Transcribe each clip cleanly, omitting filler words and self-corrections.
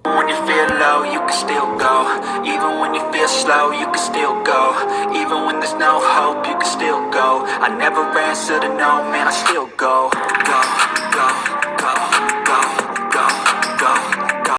When you feel low, you can still go. Even when you feel slow, you can still go. Even when there's no hope, you can still go. I never answer to no, man, I still go. Go, go, go, go, go, go, go.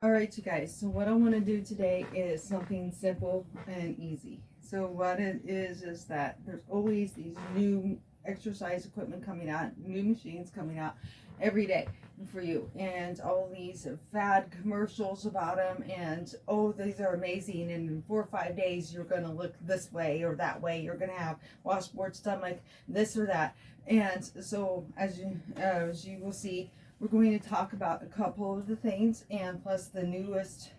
Alright, you guys, so what I want to do today is something simple and easy. So what it is that there's always these new exercise equipment coming out, new machines coming out every day for you, and all these fad commercials about them, and oh, these are amazing, and in 4 or 5 days you're going to look this way or that way, you're going to have washboard stomach, this or that. And so as you will see, we're going to talk about a couple of the things, and plus the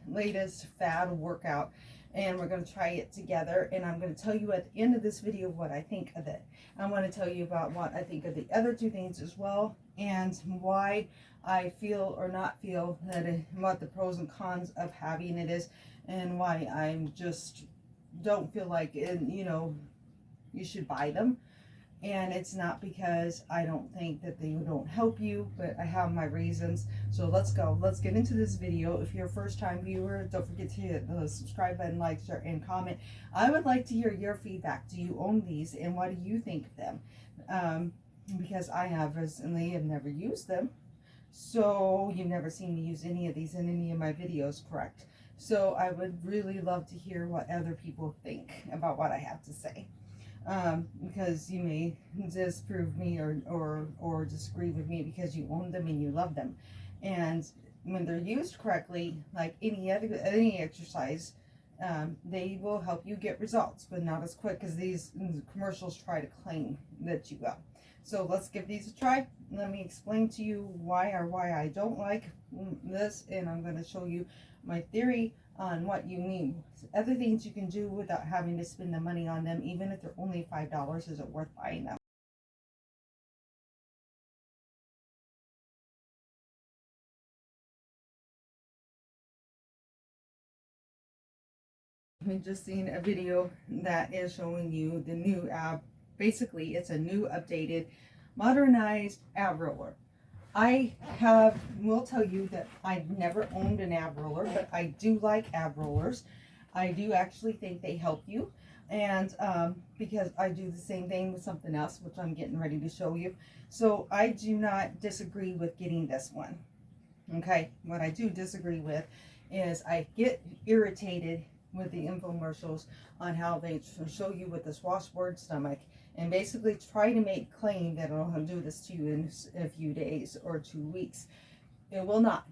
latest fad workout, and we're going to try it together, and I'm going to tell you at the end of this video what I think of it. I want to tell you about what I think of the other two things as well, and why I feel or not feel that what the pros and cons of having it is, and why I just don't feel like you should buy them. And it's not because I don't think that they don't help you, but I have my reasons. So let's get into this video. If you're a first time viewer, don't forget to hit the subscribe button, like, share, and comment. I would like to hear your feedback. Do you own these, and what do you think of them? Because I have recently and never used them, so you've never seen me use any of these in any of my videos, correct? So I would really love to hear what other people think about what I have to say. Because you may disprove me or disagree with me because you own them and you love them. And when they're used correctly, like any exercise, they will help you get results, but not as quick as these commercials try to claim that you will. So let's give these a try. Let me explain to you why I don't like this, and I'm going to show you my theory on what you need. Other things you can do without having to spend the money on them, even if they're only $5. Is it worth buying them? We've just seen a video that is showing you the new ab. Basically, it's a new, updated, modernized ab roller. Will tell you that I never owned an ab roller, but I do like ab rollers. I do actually think they help you, and because I do the same thing with something else, which I'm getting ready to show you. So I do not disagree with getting this one. Okay, what I do disagree with is I get irritated with the infomercials on how they show you with this washboard stomach and basically try to make claim that it'll do this to you in a few days or 2 weeks. It will not.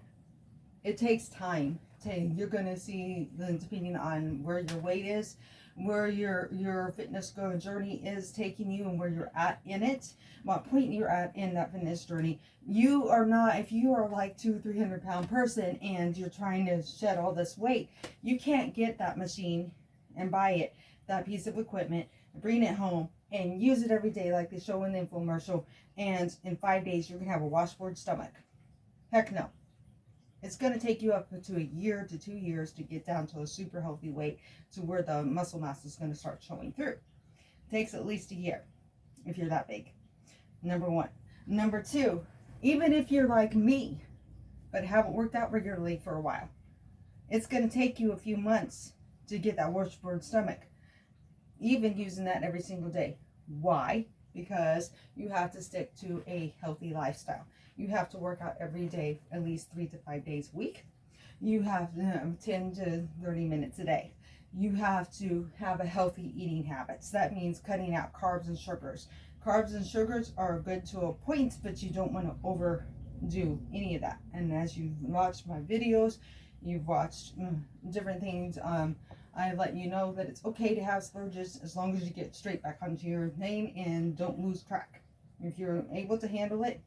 It takes time. You're going to see, depending on where your weight is, where your fitness journey is taking you, and where you're at in it, what point you're at in that fitness journey. You are not, if you are like 200-300 pound person and you're trying to shed all this weight, you can't get that machine and buy it, that piece of equipment, bring it home and use it every day like they show in the infomercial, and in 5 days you're gonna have a washboard stomach. Heck no. It's going to take you up to a year to 2 years to get down to a super healthy weight to where the muscle mass is going to start showing through. It takes at least a year if you're that big. Number one. Number two, even if you're like me, but haven't worked out regularly for a while, it's going to take you a few months to get that washboard stomach, even using that every single day. Why? Because you have to stick to a healthy lifestyle. You have to work out every day, at least 3 to 5 days a week. You have 10 to 30 minutes a day. You have to have a healthy eating habits. That means cutting out carbs and sugars. Carbs and sugars are good to a point, but you don't want to overdo any of that. And as you've watched my videos, you've watched different things, I let you know that it's okay to have splurges as long as you get straight back onto your name and don't lose track. If you're able to handle it,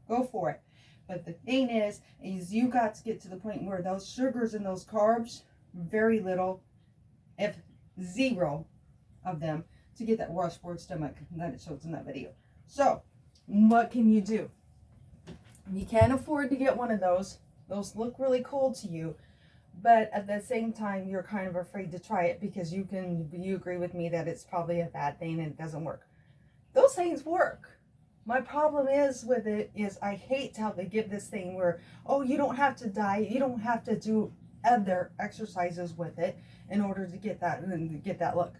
go for it. But the thing is you got to get to the point where those sugars and those carbs, very little, if zero of them, to get that washboard stomach that it shows in that video. So what can you do? You can't afford to get one of those. Those look really cool to you, but at the same time, you're kind of afraid to try it because you agree with me that it's probably a bad thing and it doesn't work. Those things work. My problem is with it is I hate how they give this thing where, oh, you don't have to diet, you don't have to do other exercises with it in order to get that look.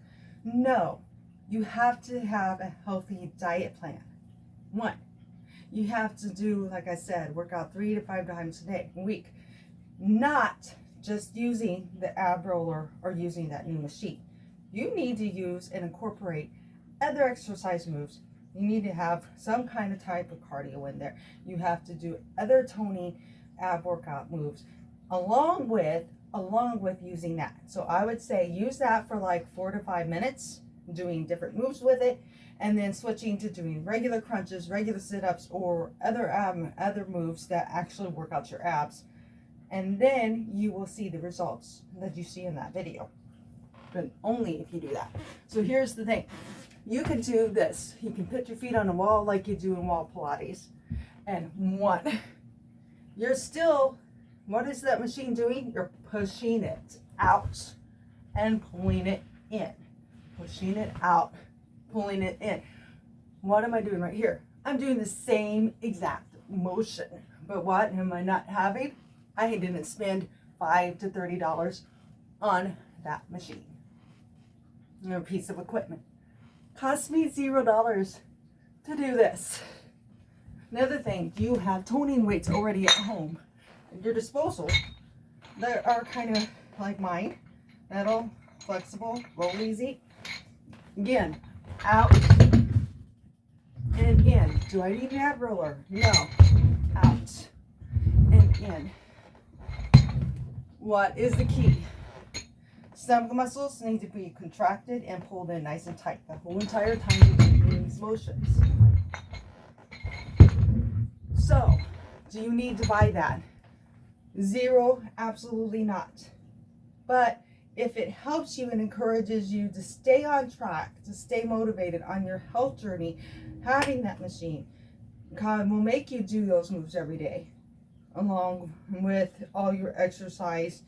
No, you have to have a healthy diet plan. One, you have to do, like I said, work out 3 to 5 times a week, not just using the ab roller or using that new machine. You need to use and incorporate other exercise moves. You need to have some kind of type of cardio in there. You have to do other toning ab workout moves along with using that. So I would say use that for like 4 to 5 minutes, doing different moves with it, and then switching to doing regular crunches, regular sit-ups, or other moves that actually work out your abs. And then you will see the results that you see in that video. But only if you do that. So here's the thing. You can do this. You can put your feet on a wall like you do in wall Pilates. And one, you're still, what is that machine doing? You're pushing it out and pulling it in. Pushing it out, pulling it in. What am I doing right here? I'm doing the same exact motion. But what am I not having? I didn't spend $5 to $30 on that machine. A piece of equipment. Cost me $0 to do this. Another thing, you have toning weights already at home at your disposal that are kind of like mine. Metal, flexible, roll easy. Again, out and in. Do I need an ab roller? No. Out and in. What is the key? Stomach muscles need to be contracted and pulled in nice and tight the whole entire time you're doing these motions. So, do you need to buy that? Zero, absolutely not. But if it helps you and encourages you to stay on track, to stay motivated on your health journey, having that machine will make you do those moves every day, along with all your exercising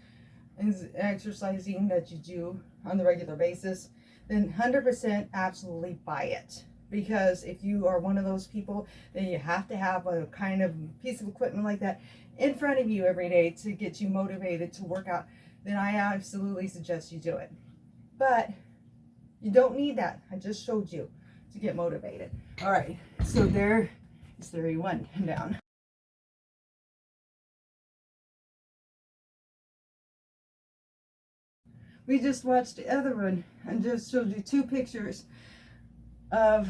that you do on the regular basis, then 100% absolutely buy it. Because if you are one of those people, then you have to have a kind of piece of equipment like that in front of you every day to get you motivated to work out, then I absolutely suggest you do it. But you don't need that. I just showed you to get motivated. All right, so there is 31 down. We just watched the other one and just showed you 2 pictures of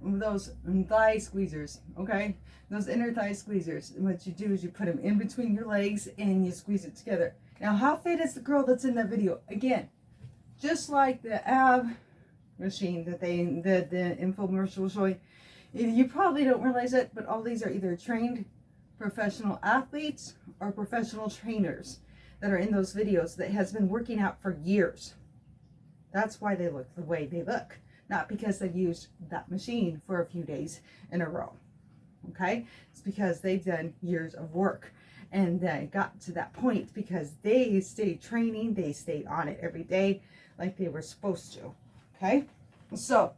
those thigh squeezers, okay? Those inner thigh squeezers. And what you do is you put them in between your legs and you squeeze it together. Now, how fit is the girl that's in that video? Again, just like the ab machine that the infomercial was showing. You probably don't realize it, but all these are either trained professional athletes or professional trainers that are in those videos that has been working out for years. That's why they look the way they look. Not because they used that machine for a few days in a row. Okay? It's because they've done years of work. And they got to that point because they stayed training, they stayed on it every day like they were supposed to. Okay? So,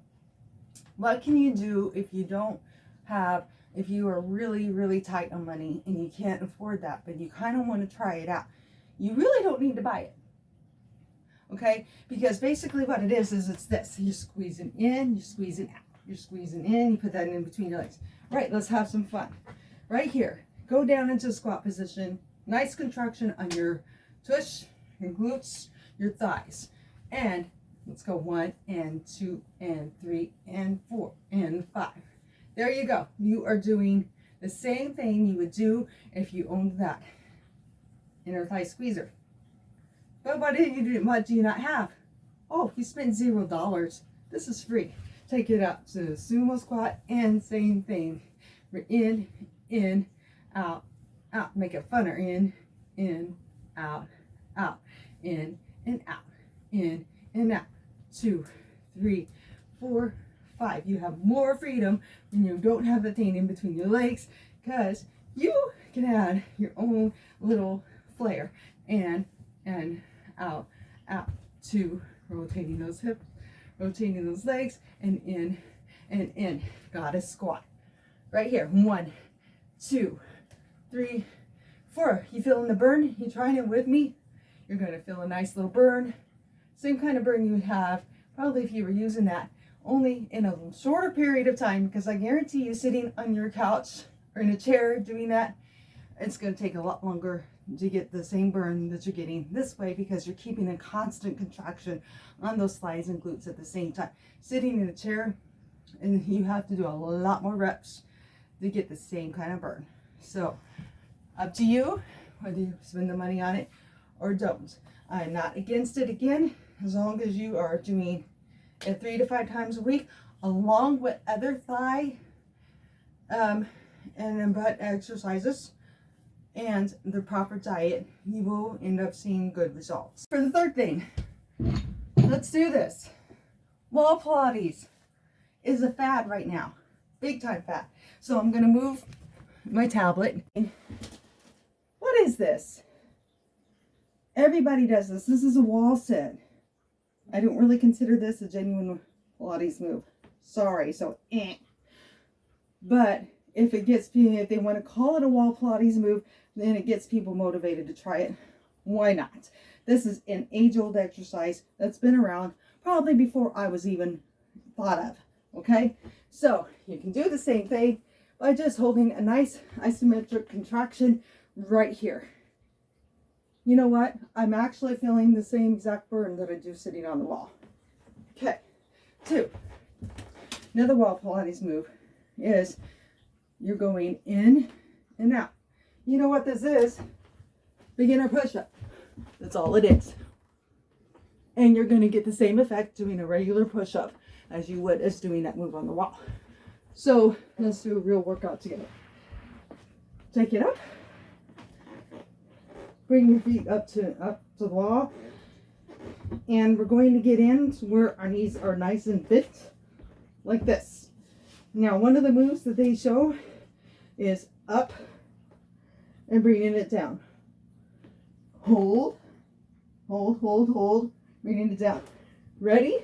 what can you do if you if you are really, really tight on money and you can't afford that, but you kind of want to try it out? You really don't need to buy it. Okay? Because basically what it is it's this. You're squeezing in, you're squeezing out. You're squeezing in, you put that in between your legs. Right, let's have some fun. Right here. Go down into squat position. Nice contraction on your tush, your glutes, your thighs. And let's go 1 and 2 and 3 and 4 and 5. There you go. You are doing the same thing you would do if you owned that inner thigh squeezer. But what do you not have? Oh, you spent $0. This is free. Take it up to sumo squat and same thing. We're in, out, out. Make it funner. In, out, out. In and out. In and out. 2, 3, 4, 5. You have more freedom when you don't have the thing in between your legs because you can add your own little flair and and out, out, 2, rotating those hips, rotating those legs, and in, and in. Goddess squat. Right here, 1, 2, 3, 4. You feeling the burn? You trying it with me? You're gonna feel a nice little burn. Same kind of burn you would have probably if you were using that, only in a shorter period of time, because I guarantee you sitting on your couch or in a chair doing that, it's going to take a lot longer to get the same burn that you're getting this way, because you're keeping a constant contraction on those thighs and glutes at the same time. Sitting in a chair, and you have to do a lot more reps to get the same kind of burn. So up to you whether you spend the money on it or don't. I'm not against it, again, as long as you are doing it 3 to 5 times a week, along with other thigh and butt exercises and the proper diet, you will end up seeing good results. For the third thing, let's do this. Wall Pilates is a fad right now, big time fad. So I'm going to move my tablet. What is this? Everybody does this. This is a wall sit. I don't really consider this a genuine Pilates move. Sorry, so But if they want to call it a wall Pilates move, then it gets people motivated to try it. Why not? This is an age-old exercise that's been around probably before I was even thought of. Okay, so you can do the same thing by just holding a nice isometric contraction right here. You know what? I'm actually feeling the same exact burn that I do sitting on the wall. Okay, 2. Another wall Pilates move is you're going in and out. You know what this is? Beginner push-up. That's all it is. And you're going to get the same effect doing a regular push-up as you would as doing that move on the wall. So let's do a real workout together. Take it up. Bring your feet up to the wall. And we're going to get in to where our knees are nice and fit, like this. Now, one of the moves that they show is up and bringing it down. Hold, hold, hold, hold, bringing it down. Ready?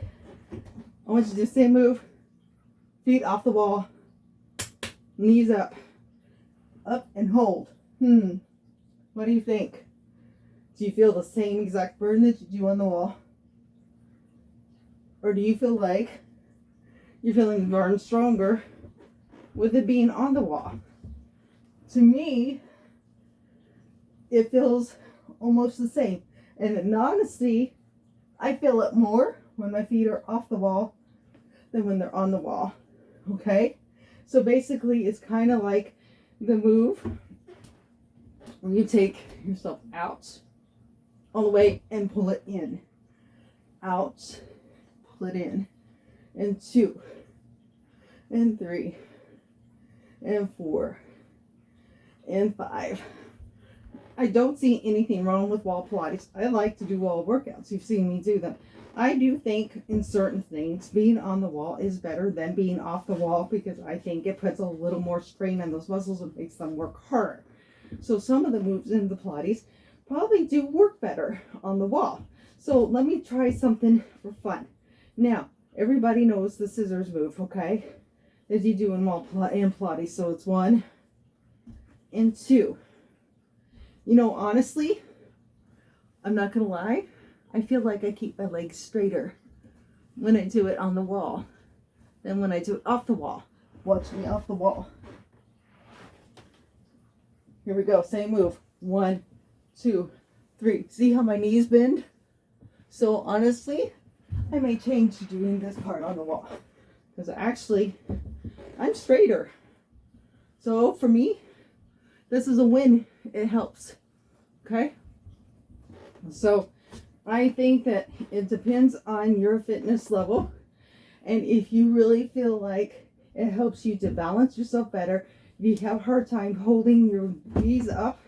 I want you to do the same move. Feet off the wall, knees up and hold. What do you think? Do you feel the same exact burn that you do on the wall? Or do you feel like you're feeling the burn stronger with it being on the wall? To me, it feels almost the same. And in honesty, I feel it more when my feet are off the wall than when they're on the wall. Okay? So basically, it's kind of like the move where you take yourself out all the way and pull it in. Out, pull it in. And 2, and 3, and 4, and 5. I don't see anything wrong with wall Pilates. I like to do wall workouts. You've seen me do them. I do think in certain things being on the wall is better than being off the wall, because I think it puts a little more strain on those muscles and makes them work harder. So some of the moves in the Pilates probably do work better on the wall. So let me try something for fun. Now, everybody knows the scissors move, okay? As you do in wall and Pilates. So it's 1 and 2. You know, honestly, I'm not gonna lie, I feel like I keep my legs straighter when I do it on the wall than when I do it off the wall. Watch me off the wall. Here we go, same move. 1, 2, 3. See how my knees bend? So honestly, I may change to doing this part on the wall, because actually I'm straighter. So for me, this is a win. It helps. Okay? So I think that it depends on your fitness level. And if you really feel like it helps you to balance yourself better, if you have a hard time holding your knees up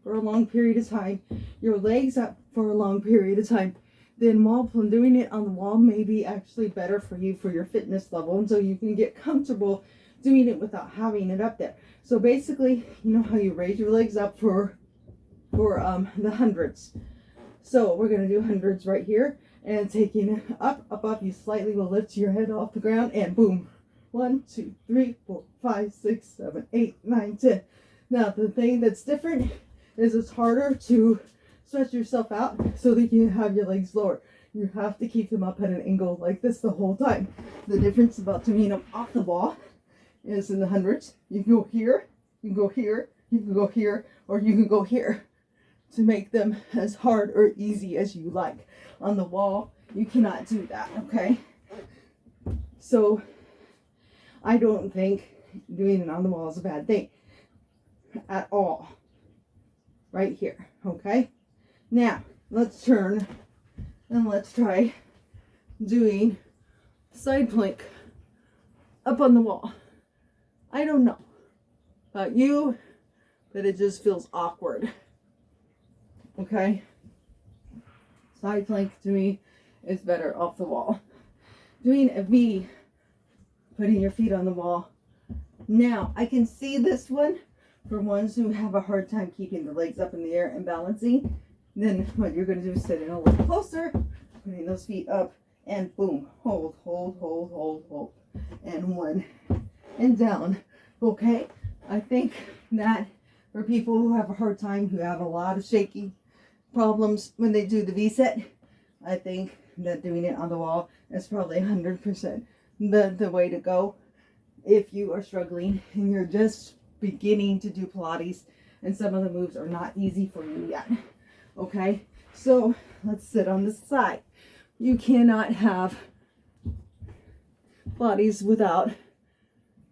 for a long period of time, your legs up for a long period of time, then while doing it on the wall may be actually better for you for your fitness level. And so you can get comfortable doing it without having it up there. So basically, you know how you raise your legs up for the hundreds. So we're going to do hundreds right here, and taking it up, up, up. You slightly will lift your head off the ground, and boom. 1, 2, 3, 4, 5, 6, 7, 8, 9, 10. Now the thing that's different is it's harder to stretch yourself out so that you have your legs lower. You have to keep them up at an angle like this the whole time. The difference about doing them off the wall is in the hundreds, you can go here, you can go here, you can go here, or you can go here to make them as hard or easy as you like. On the wall, you cannot do that, okay? So I don't think doing it on the wall is a bad thing at all. Right here, okay? Now, let's turn and let's try doing side plank up on the wall. I don't know about you, but it just feels awkward. Okay? Side plank to me is better off the wall. Doing a V, putting your feet on the wall. Now, I can see this one for ones who have a hard time keeping the legs up in the air and balancing. Then what you're going to do is sit in a little closer, putting those feet up, and boom, hold, hold, hold, hold, hold, and 1, and down. Okay, I think that for people who have a hard time, who have a lot of shaky problems when they do the V-set, I think that doing it on the wall is probably 100% the way to go. If you are struggling and you're just beginning to do Pilates and some of the moves are not easy for you yet. Okay, so let's sit on this side. You cannot have Pilates without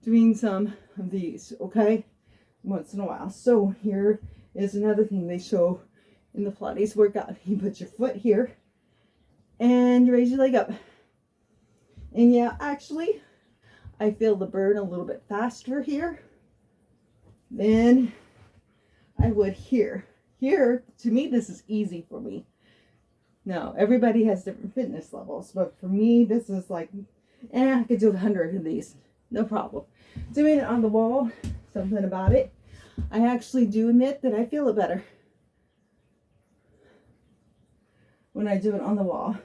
doing some of these, okay, once in a while. So here is another thing they show in the Pilates workout. You put your foot here and you raise your leg up. And yeah, actually, I feel the burn a little bit faster here than I would here. Here, to me, this is easy for me. Now, everybody has different fitness levels, but for me, this is like, I could do 100 of these, no problem. Doing it on the wall, something about it, I actually do admit that I feel it better when I do it on the wall.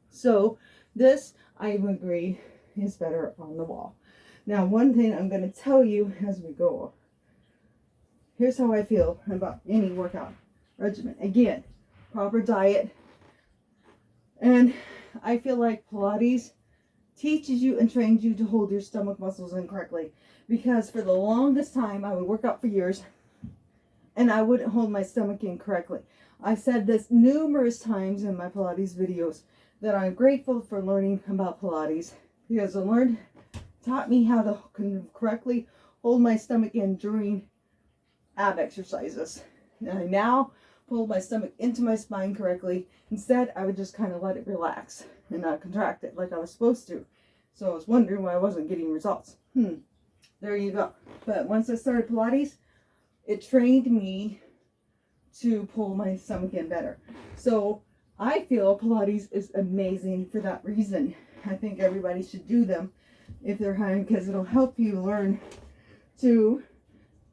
So this, I would agree, is better on the wall. Now, one thing I'm going to tell you as we go, here's how I feel about any workout regimen. Again, proper diet. And I feel like Pilates teaches you and trains you to hold your stomach muscles in correctly. Because for the longest time, I would work out for years and I wouldn't hold my stomach in correctly. I said this numerous times in my Pilates videos that I'm grateful for learning about Pilates because taught me how to correctly hold my stomach in during ab exercises. And I now pull my stomach into my spine correctly. Instead, I would just kind of let it relax and not contract it like I was supposed to. So I was wondering why I wasn't getting results. There you go. But once I started Pilates, it trained me to pull my stomach in better. So I feel Pilates is amazing for that reason. I think everybody should do them if they're having, because it'll help you learn to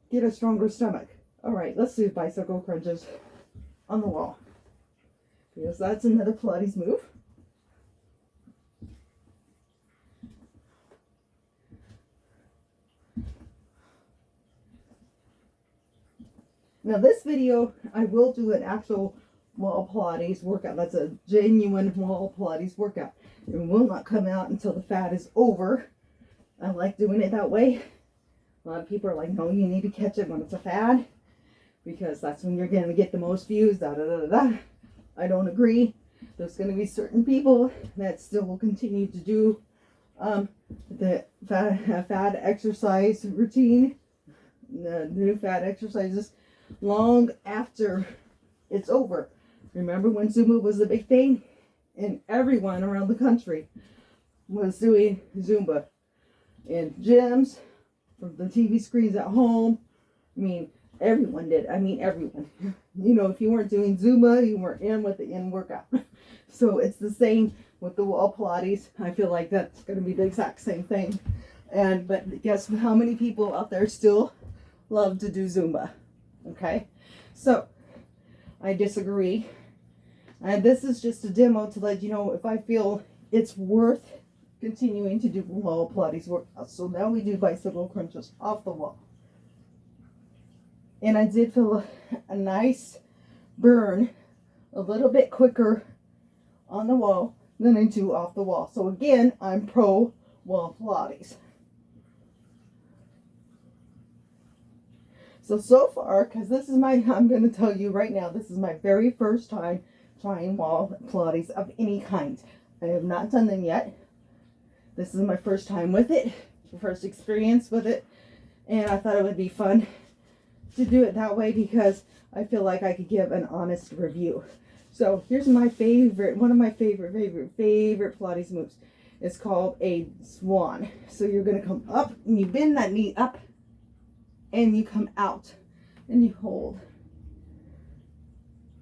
get a stronger stomach. All right, let's do bicycle crunches on the wall, because that's another Pilates move. Now this video, I will do an actual wall Pilates workout. That's a genuine wall Pilates workout. It will not come out until the fad is over. I like doing it that way. A lot of people are like, no, you need to catch it when it's a fad, because that's when you're going to get the most views, da da da da. I don't agree. There's going to be certain people that still will continue to do the fad exercise routine, the new fad exercises, long after it's over. Remember when Zumba was the big thing? And everyone around the country was doing Zumba in gyms, from the TV screens at home. I mean, everyone did. I mean, everyone. You know, if you weren't doing Zumba, you weren't in with the in-workout. So it's the same with the wall Pilates. I feel like that's going to be the exact same thing. But guess how many people out there still love to do Zumba? Okay, so I disagree And this is just a demo to let you know if I feel it's worth continuing to do wall Pilates workouts. So now we do bicycle crunches off the wall. And I did feel a nice burn a little bit quicker on the wall than I do off the wall. So again, I'm pro wall Pilates. So far, because this is I'm going to tell you right now, this is my very first time trying wall Pilates of any kind. I have not done them yet. This is my first time with it, first experience with it, and I thought it would be fun to do it that way because I feel like I could give an honest review. So here's my favorite, one of my favorite Pilates moves. It's called a swan. So you're going to come up and you bend that knee up and you come out and you hold.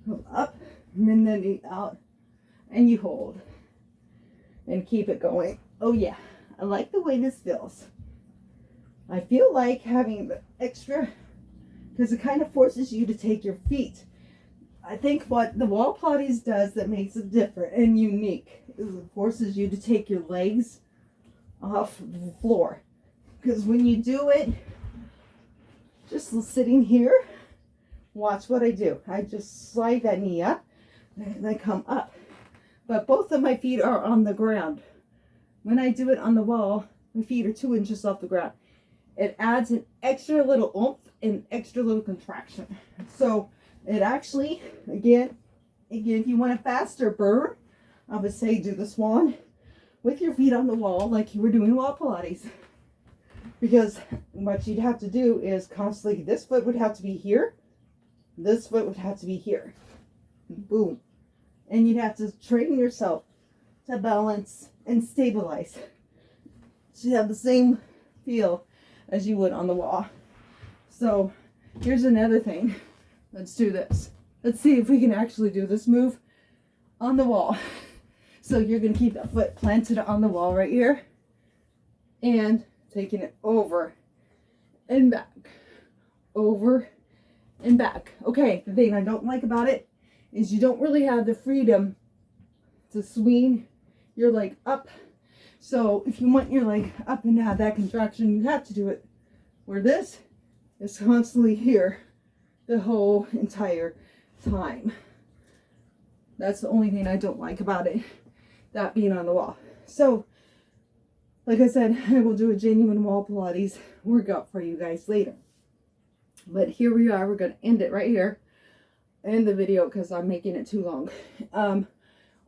Come up, bend the knee out and you hold. And keep it going. Oh yeah, I like the way this feels. I feel like having the extra, because it kind of forces you to take your feet. I think what the wall Pilates does that makes it different and unique is it forces you to take your legs off the floor. Because when you do it, just sitting here, watch what I do. I just slide that knee up and I come up. But both of my feet are on the ground. When I do it on the wall, my feet are 2 inches off the ground. It adds an extra little oomph and extra little contraction. So it actually, again, if you want a faster burn, I would say do the swan with your feet on the wall like you were doing wall Pilates. Because what you'd have to do is constantly, this foot would have to be here. This foot would have to be here. Boom. And you'd have to train yourself to balance and stabilize. So you have the same feel as you would on the wall. So here's another thing. Let's do this. Let's see if we can actually do this move on the wall. So you're going to keep that foot planted on the wall right here. And taking it over and back. Over and back. Okay, the thing I don't like about it is you don't really have the freedom to swing your leg up. So if you want your leg up and have that contraction, you have to do it where this is constantly here the whole entire time. That's the only thing I don't like about it, that being on the wall. So like I said, I will do a genuine wall Pilates workout for you guys later. But here we are. We're going to end it right here. End the video because I'm making it too long.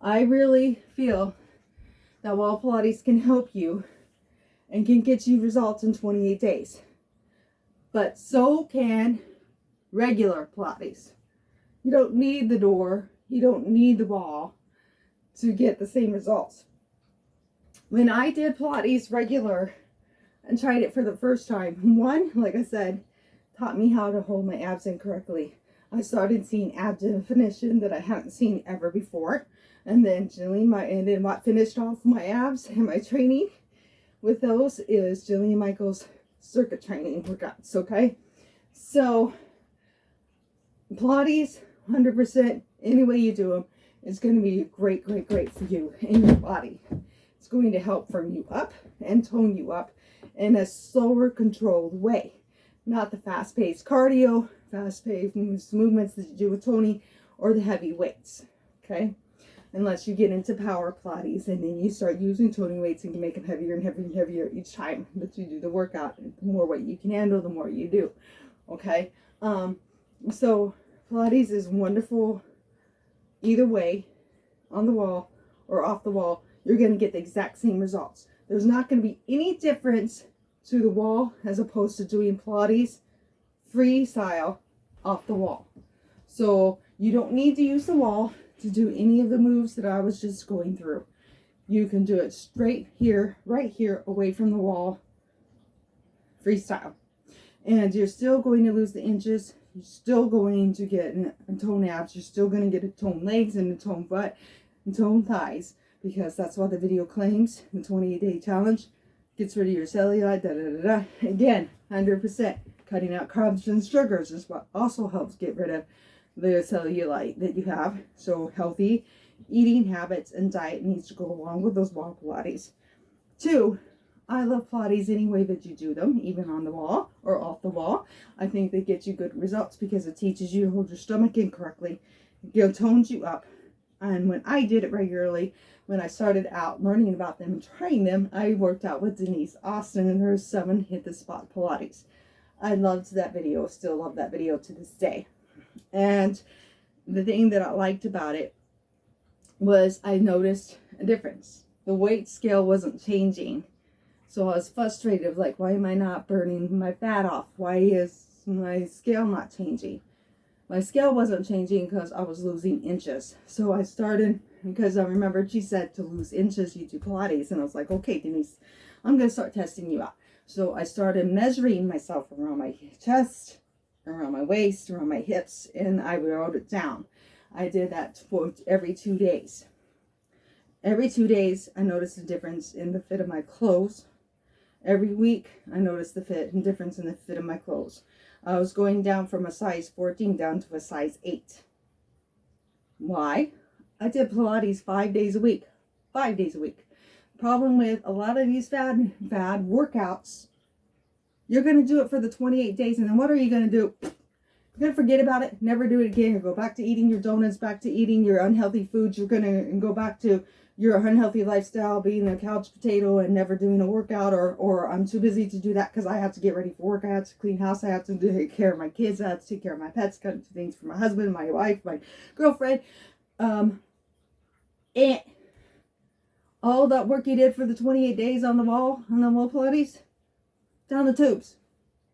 I really feel that wall Pilates can help you and can get you results in 28 days. But so can regular Pilates. You don't need the door. You don't need the wall to get the same results. When I did Pilates regular and tried it for the first time, one, like I said, taught me how to hold my abs in correctly. I started seeing ab definition that I hadn't seen ever before. And then what finished off my abs and my training with those is Jillian Michaels' circuit training workouts, okay? So Pilates, 100%, any way you do them, is going to be great for you and your body. It's going to help firm you up and tone you up in a slower, controlled way. Not the fast-paced cardio, fast-paced movements that you do with toning, or the heavy weights, okay? Unless you get into power Pilates and then you start using toning weights and you make them heavier and heavier and heavier each time that you do the workout. The more weight you can handle, the more you do, okay? So Pilates is wonderful either way, on the wall or off the wall. You're going to get the exact same results. There's not going to be any difference to the wall as opposed to doing Pilates freestyle off the wall. So you don't need to use the wall to do any of the moves that I was just going through. You can do it straight here, right here, away from the wall, freestyle. And you're still going to lose the inches. You're still going to get a tone abs. You're still going to get a tone legs and a tone butt and tone thighs, because that's what the video claims. The 28-day challenge gets rid of your cellulite, Again, 100%. Cutting out carbs and sugars is what also helps get rid of the cellulite that you have. So healthy eating habits and diet needs to go along with those wall Pilates. 2, I love Pilates any way that you do them, even on the wall or off the wall. I think they get you good results because it teaches you to hold your stomach in correctly. It tones you up. And when I did it regularly, when I started out learning about them and trying them, I worked out with Denise Austin and her 7 Hit the Spot Pilates. I loved that video, still love that video to this day. And the thing that I liked about it was I noticed a difference. The weight scale wasn't changing. So I was frustrated, like, why am I not burning my fat off? Why is my scale not changing? My scale wasn't changing because I was losing inches. So I started, because I remembered she said to lose inches, you do Pilates. And I was like, okay, Denise, I'm going to start testing you out. So I started measuring myself around my chest, around my waist, around my hips, and I wrote it down. I did that for every 2 days. Every 2 days, I noticed a difference in the fit of my clothes. Every week, I noticed the difference in the fit of my clothes. I was going down from a size 14 down to a size 8. Why? I did Pilates 5 days a week. 5 days a week. Problem with a lot of these fad workouts, you're going to do it for the 28 days, and then what are you going to do? You're going to forget about it, never do it again. You go back to eating your donuts, back to eating your unhealthy foods. You're going to go back to your unhealthy lifestyle, being a couch potato and never doing a workout, or I'm too busy to do that because I have to get ready for work. I have to clean house. I have to take care of my kids. I have to take care of my pets, got to do things for my husband, my wife, my girlfriend. And all that work you did for the 28 days on the wall Pilates, down the tubes,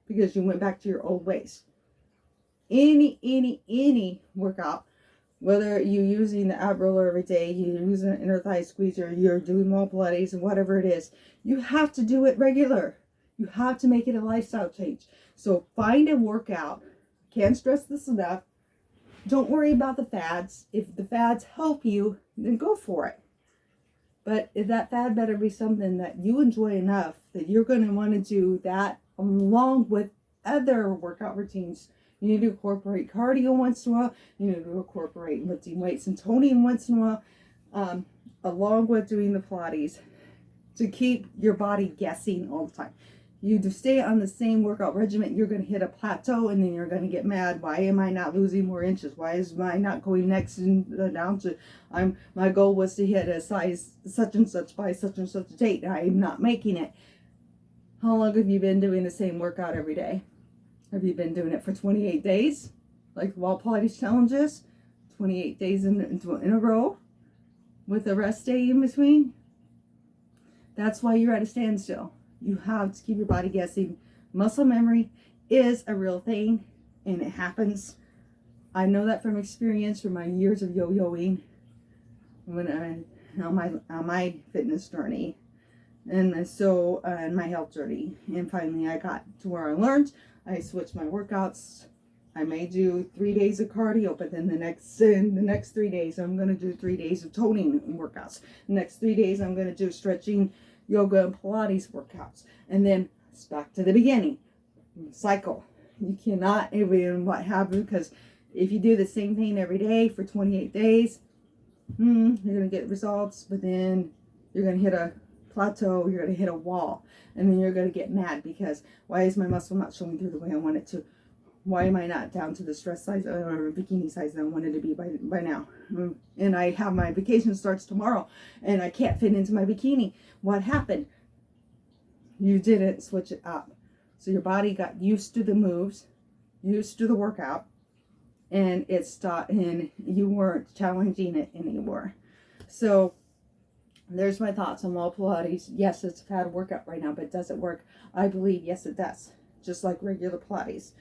because you went back to your old ways. Any workout, whether you're using the ab roller every day, you're using an inner thigh squeezer, you're doing wall Pilates, and whatever it is, you have to do it regular. You have to make it a lifestyle change. So find a workout. Can't stress this enough. Don't worry about the fads. If the fads help you, then go for it. But if that fad better be something that you enjoy enough that you're going to want to do that along with other workout routines. You need to incorporate cardio once in a while. You need to incorporate lifting weights and toning once in a while, along with doing the Pilates, to keep your body guessing all the time. You to stay on the same workout regimen, you're going to hit a plateau, and then you're going to get mad. Why am I not losing more inches? Why is I not going next and down to? My goal was to hit a size such and such by such and such date. I'm not making it. How long have you been doing the same workout every day? Have you been doing it for 28 days, like wall Pilates challenges? 28 days in a row, with a rest day in between. That's why you're at a standstill. You have to keep your body guessing. Muscle memory is a real thing, and it happens. I know that from experience, from my years of yo-yoing, when on my fitness journey, and so in my health journey. And finally, I got to where I learned. I switched my workouts. I may do 3 days of cardio, but then the next 3 days, I'm going to do 3 days of toning workouts. The next 3 days, I'm going to do stretching, yoga, and Pilates workouts. And then it's back to the beginning. Cycle. You cannot, even what happened, because if you do the same thing every day for 28 days, you're going to get results, but then you're going to hit a plateau, you're going to hit a wall, and then you're going to get mad because why is my muscle not showing through the way I want it to? Why am I not down to the stress size or bikini size that I wanted to be by now? And I have my vacation starts tomorrow, and I can't fit into my bikini. What happened? You didn't switch it up. So your body got used to the moves, used to the workout, and it stopped, and you weren't challenging it anymore. So there's my thoughts on wall Pilates. Yes, it's a fad workout right now, but does it work? I believe yes, it does. Just like regular Pilates.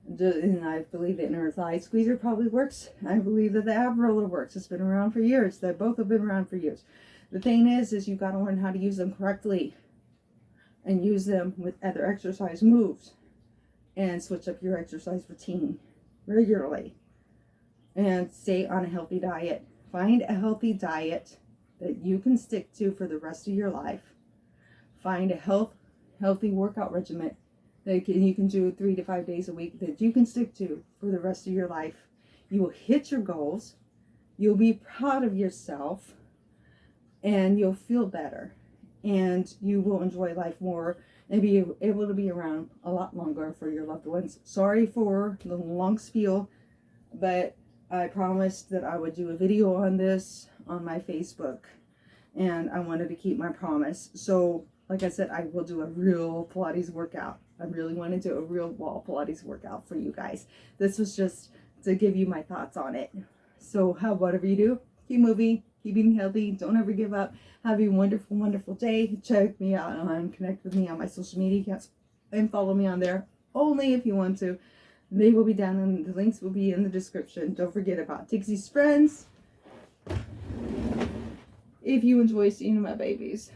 And I believe the inner thigh squeezer probably works. I believe that the ab roller works. It's been around for years. They both have been around for years. The thing is you've got to learn how to use them correctly and use them with other exercise moves and switch up your exercise routine regularly and stay on a healthy diet. Find a healthy diet that you can stick to for the rest of your life. Find a healthy workout regimen that you can do 3 to 5 days a week that you can stick to for the rest of your life. You will hit your goals. You'll be proud of yourself, and you'll feel better, and you will enjoy life more and be able to be around a lot longer for your loved ones. Sorry for the long spiel, but I promised that I would do a video on this on my Facebook, and I wanted to keep my promise. So like I said, I will do a real Pilates workout. I really want to do a real wall Pilates workout for you guys. This was just to give you my thoughts on it. So whatever you do, keep moving, keep eating healthy, don't ever give up. Have a wonderful, wonderful day. Check me out connect with me on my social media accounts and follow me on there only if you want to. They will be down and the links will be in the description. Don't forget about Tixie's friends. If you enjoy seeing my babies.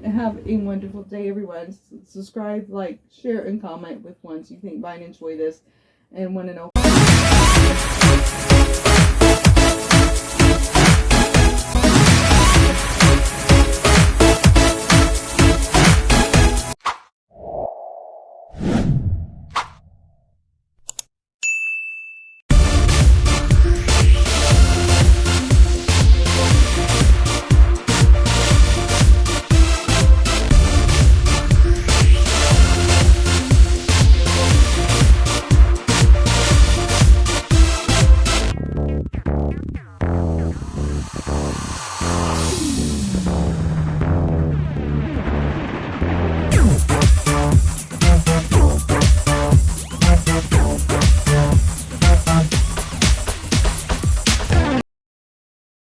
Have a wonderful day, everyone. Subscribe, like, share, and comment with ones you think might enjoy this and want to know